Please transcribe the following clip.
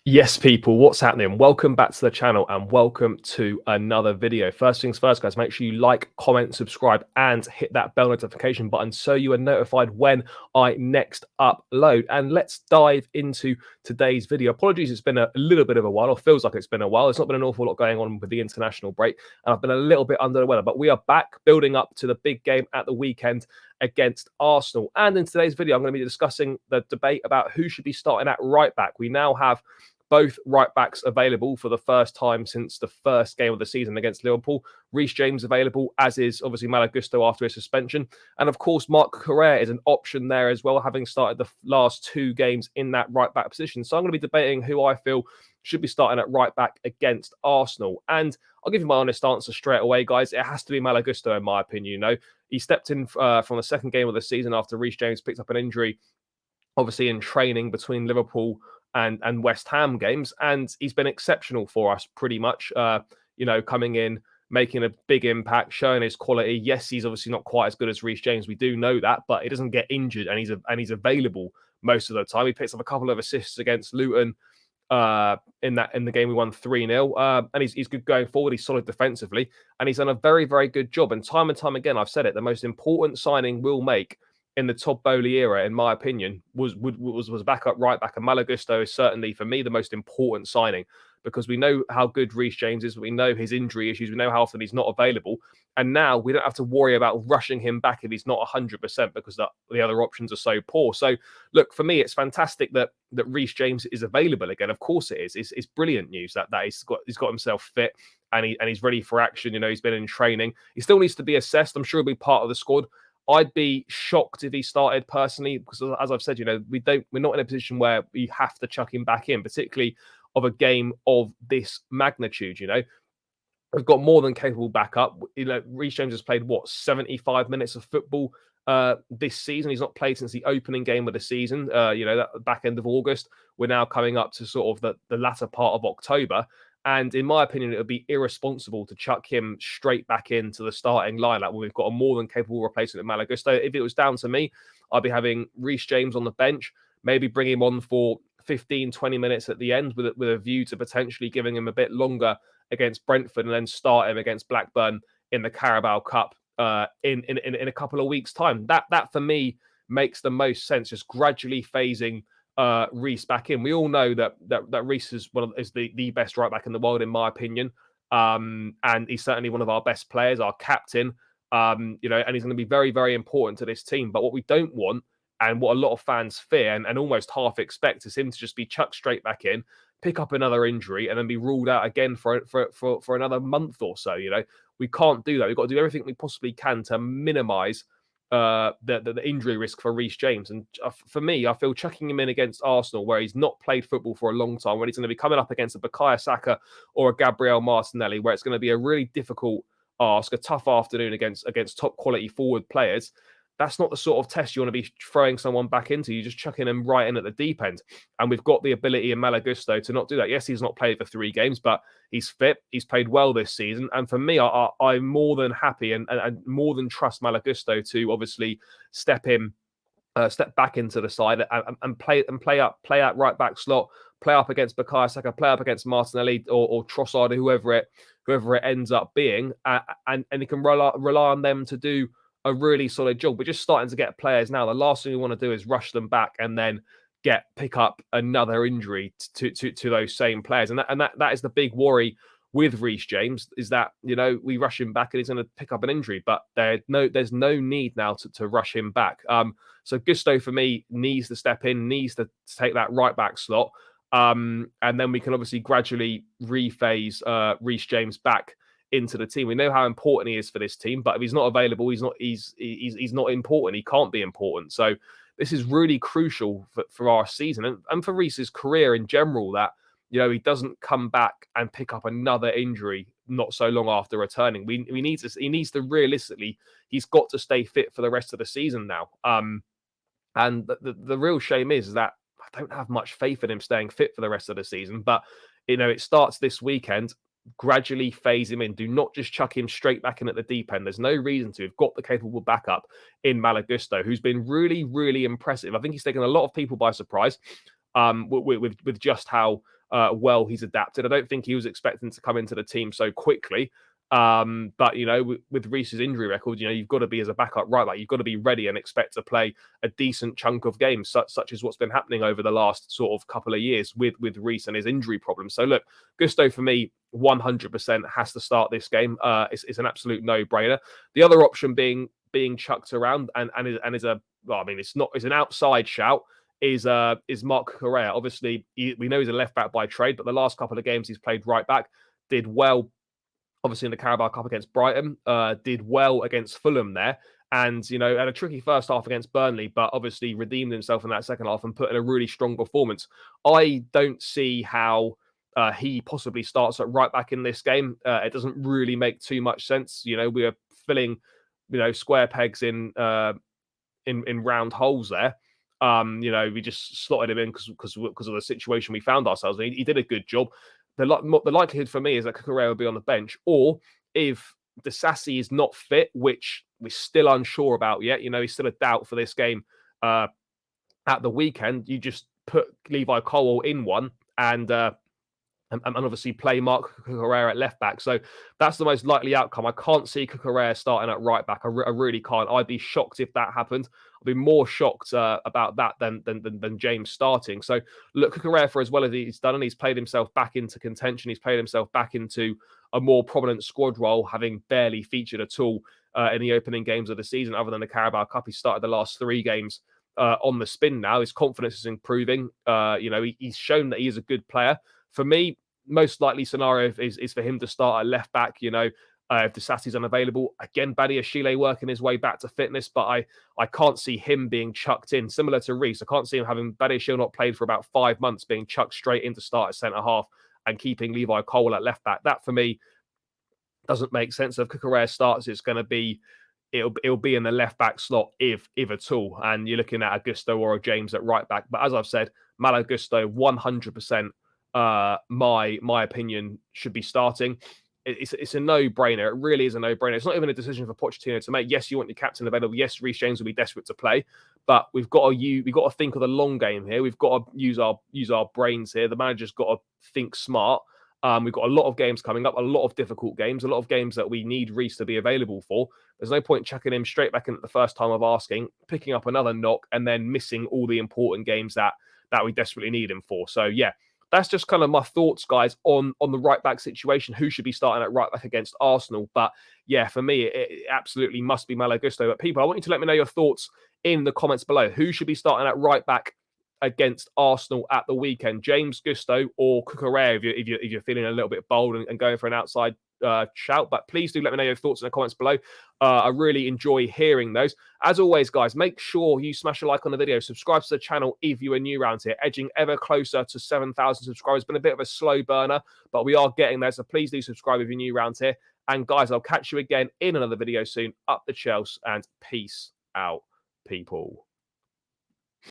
Yes, people, what's happening? Welcome back to the channel and welcome to another video. First things first, guys, make sure you like, comment, subscribe, and hit that bell notification button so you are notified when I next upload. And let's dive into today's video. Apologies, it's been a little bit of a while, or feels like it's been a while. There's not been an awful lot going on with the international break, and I've been a little bit under the weather, but we are back building up to the big game at the weekend against Arsenal. And in today's video, I'm going to be discussing the debate about who should be starting at right back. We now have both right backs available for the first time since the first game of the season against Liverpool. Reece James available, as is obviously Malo Gusto after his suspension. And of course, Marc Cucurella is an option there as well, having started the last two games in that right back position. So I'm going to be debating who I feel should be starting at right back against Arsenal. And I'll give you my honest answer straight away, guys. It has to be Malo Gusto, in my opinion. You know, he stepped in from the second game of the season after Reece James picked up an injury, obviously in training between Liverpool and West Ham games, and he's been exceptional for us pretty much. Coming in, making a big impact, showing his quality. Yes, he's obviously not quite as good as Reece James. We do know that, but he doesn't get injured, and he's available most of the time. He picks up a couple of assists against Luton in the game we won 3-0, and he's good going forward. He's solid defensively, and he's done a very, very good job. And time again, I've said it, the most important signing we'll make in the Todd Bowley era, in my opinion, was back up right back. And Malo Gusto is certainly, for me, the most important signing, because we know how good Reece James is. We know his injury issues. We know how often he's not available. And now we don't have to worry about rushing him back if he's not 100%, because the other options are so poor. So, look, for me, it's fantastic that Reece James is available again. Of course it is. It's brilliant news that he's got himself fit and he's ready for action. You know, he's been in training. He still needs to be assessed. I'm sure he'll be part of the squad. I'd be shocked if he started personally, because as I've said, you know, we're not in a position where we have to chuck him back in, particularly of a game of this magnitude. You know, we've got more than capable backup. You know, Reece James has played 75 minutes of football this season. He's not played since the opening game of the season. That back end of August. We're now coming up to sort of the latter part of October. And in my opinion, it would be irresponsible to chuck him straight back into the starting lineup when we've got a more than capable replacement of Malo Gusto. If it was down to me, I'd be having Reece James on the bench, maybe bring him on for 15, 20 minutes at the end with a view to potentially giving him a bit longer against Brentford, and then start him against Blackburn in the Carabao Cup in a couple of weeks' time. That for me makes the most sense, just gradually phasing Reece back in. We all know that Reece is the best right back in the world, in my opinion, and he's certainly one of our best players, our captain. And he's going to be very, very important to this team. But what we don't want, and what a lot of fans fear and almost half expect, is him to just be chucked straight back in, pick up another injury, and then be ruled out again for another month or so. You know, we can't do that. We've got to do everything we possibly can to minimise the injury risk for Reece James. And for me, I feel chucking him in against Arsenal, where he's not played football for a long time, when he's going to be coming up against a Bukayo Saka or a Gabriel Martinelli, where it's going to be a really difficult ask, a tough afternoon against top quality forward players. That's not the sort of test you want to be throwing someone back into. You're just chucking him right in at the deep end. And we've got the ability in Malo Gusto to not do that. Yes, he's not played for 3 games, but he's fit. He's played well this season. And for me, I'm more than happy and more than trust Malo Gusto to obviously step back into the side and play out right back slot, play up against Bukayo Saka, play up against Martinelli or Trossard, whoever it ends up being, and he can rely on them to do a really solid job. We're just starting to get players now. The last thing we want to do is rush them back and then pick up another injury to those same players. And that is the big worry with Reece James, is that, you know, we rush him back and he's going to pick up an injury. But there's no need now to rush him back. So Gusto, for me, needs to step in, needs to take that right back slot. And then we can obviously gradually rephase Reece James back into the team. We know how important he is for this team, but if he's not available, he's not important. He can't be important. So this is really crucial for our season and for Reece's career in general, that, you know, he doesn't come back and pick up another injury not so long after returning. He needs to realistically, he's got to stay fit for the rest of the season now. And the real shame is that I don't have much faith in him staying fit for the rest of the season. But, you know, it starts this weekend. Gradually phase him in. Do not just chuck him straight back in at the deep end. There's no reason to. We've got the capable backup in Malo Gusto, who's been really, really impressive. I think he's taken a lot of people by surprise with just how well he's adapted. I don't think he was expecting to come into the team so quickly. But with Reece's injury record, you've got to be, as a backup right back, you've got to be ready and expect to play a decent chunk of games, such as what's been happening over the last sort of couple of years with Reece and his injury problems. So look, Gusto for me 100% has to start this game. It's an absolute no-brainer. The other option being chucked around and is a, well, I mean, it's an outside shout, is Marc Cucurella. Obviously, we know he's a left back by trade, but the last couple of games he's played right back, did well obviously in the Carabao Cup against Brighton, did well against Fulham there, and had a tricky first half against Burnley, but obviously redeemed himself in that second half and put in a really strong performance. I don't see how he possibly starts at right back in this game. It doesn't really make too much sense. We are filling square pegs in round holes there. We just slotted him in because of the situation we found ourselves in. He did a good job. The likelihood for me is that Cucurella will be on the bench, or if Disasi is not fit, which we're still unsure about yet. He's still a doubt for this game at the weekend. You just put Levi Colwill in one and obviously play Marc Cucurella at left back. So that's the most likely outcome. I can't see Cucurella starting at right back. I really can't. I'd be shocked if that happened. I'd be more shocked about that than James starting. So look, Cucurella, for as well as he's done, and he's played himself back into contention. He's played himself back into a more prominent squad role, having barely featured at all in the opening games of the season, other than the Carabao Cup. He started the last 3 games on the spin now. His confidence is improving. He's shown that he is a good player. For me, most likely scenario is for him to start at left back. If Disasi's unavailable, again, Badiashile working his way back to fitness, but I can't see him being chucked in. Similar to Reece, I can't see him having Badiashile not played for about 5 months, being chucked straight into start at centre half and keeping Levi Colwill at left back. That for me doesn't make sense. If Cucurella starts, it's going to be it'll be in the left back slot if at all, and you're looking at a Gusto or a James at right back. But as I've said, Malo Gusto 100%. My opinion should be starting. It's a no-brainer. It really is a no-brainer. It's not even a decision for Pochettino to make. Yes, you want your captain available. Yes, Reece James will be desperate to play, but we've got to think of the long game here. We've got to use our brains here. The manager's got to think smart. We've got a lot of games coming up, a lot of difficult games, a lot of games that we need Reece to be available for. There's no point chucking him straight back in at the first time of asking, picking up another knock, and then missing all the important games that we desperately need him for. So yeah, that's just kind of my thoughts, guys, on the right back situation. Who should be starting at right back against Arsenal? But yeah, for me, it absolutely must be Malo Gusto. But people, I want you to let me know your thoughts in the comments below. Who should be starting at right back against Arsenal at the weekend? James, Gusto, or Cucurella if you're feeling a little bit bold and going for an outside shout. But please do let me know your thoughts in the comments below. I really enjoy hearing those. As always, guys, make sure you smash a like on the video, subscribe to the channel if you are new around here, edging ever closer to 7,000 subscribers. Been a bit of a slow burner, but we are getting there, so please do subscribe if you're new around here. And guys, I'll catch you again in another video soon. Up the Chelsea, and peace out, people.